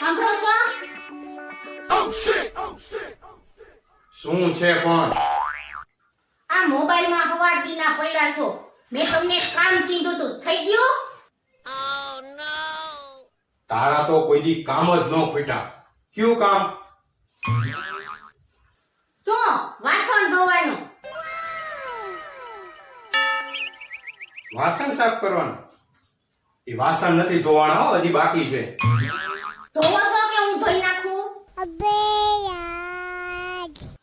સાંભળો છો? શું છે પણ? આ મોબાઈલમાં હવાડીના પડ્યા છો. મેં તમને એક કામ ચીંધું તું, થઈ ગયું? તારા તો કોઈ દી કામ જ ન ખૂટ્યા. કયું કામ? શું? વાસણ ધોવાનું. વાસણ સાફ કરવાનું? એ વાસણ નથી ધોવાના હો, હજી બાકી છે. ધોવો છો કે હું ધોઈ નાખું?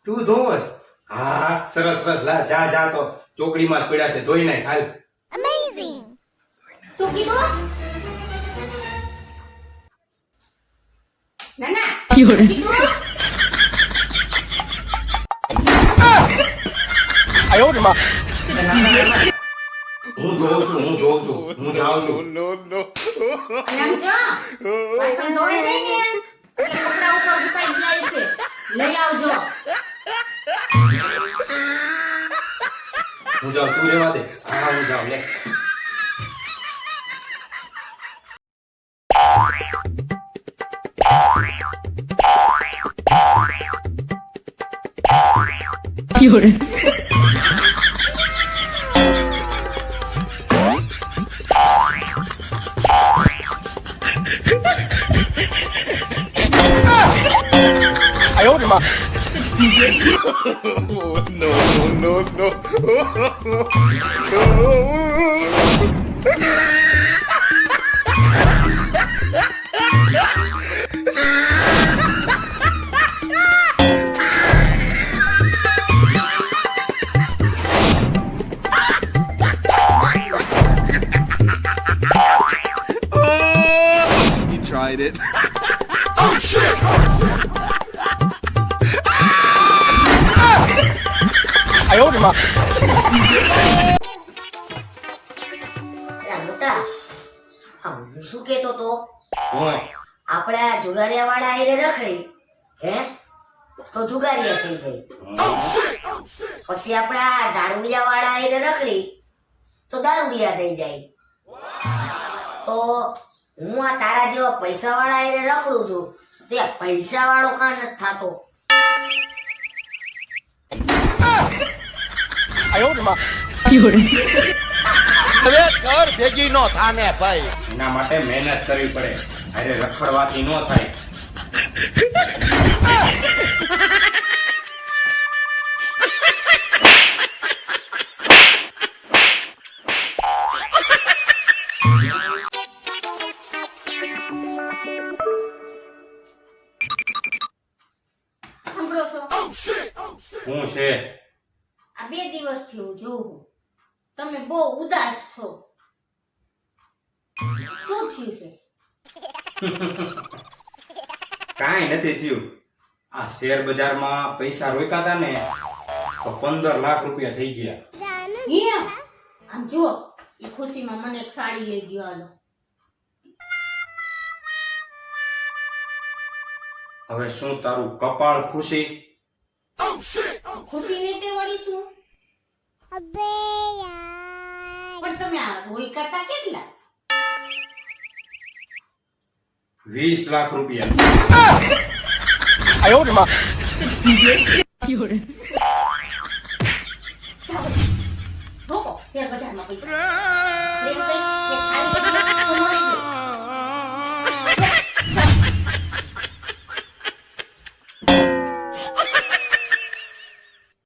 તું ધોવસ? હા સરસ સરસ, લા જા જા, તો ચોકડીમાં જ પડ્યા છે, ધોઈ નાખ હાલ. શું કીધું? ના ના, કીધું? હું ધોઉં છું, હું જાઉં છું. આમ જો, વાસણ ધોવાઈ જાય ને એટલે કપડા ઉપર સુકાઈ જાય છે. લઈ આવજો. હું જાઉં, તું રહેવા દે. હા હું જાઉં, લે. He tried it. અલા મોટા, હું શું કેતો તો ઓય, આપણે આ જુગારિયા વાળા આઈને રખડી હે તો જુગારિયા થઈ જાય. પછી આપણે આ દારૂડિયા વાળા આઈને રખડી તો દારૂડિયા થઈ જાય. તો હું આ તારા જેવા પૈસા વાળા આઈને રખડું છું તો આ પૈસા વાળો કાં નથી થાતો? એના માટે મહેનત કરવી પડે. અરે રખડવાથી ન થાય. સાંભળો છો? શું છે? આ 2 દિવસથી હું જોઉં તમે બહુ ઉદાસ છો. શું થયું છે? કાંઈ નથી થયું. આ શેર બજારમાં પૈસા રોક્યા હતા ને તો 15 લાખ રૂપિયા થઈ ગયા. એમ? આમ જુઓ, એ ખુશીમાં મને એક સાડી લઈ ગયો. હાલો. હવે શું તારું કપાળ ખુશી? ખુશી ને તે વળી શું? પણ તમે આ રોઈકા તા કેટલા? 20 લાખ રૂપિયા. રોકો, શેર બજારમાં પૈસા. પ્રેમ કઈ એક સાડી લઈ ગયો તો મળી ગયો.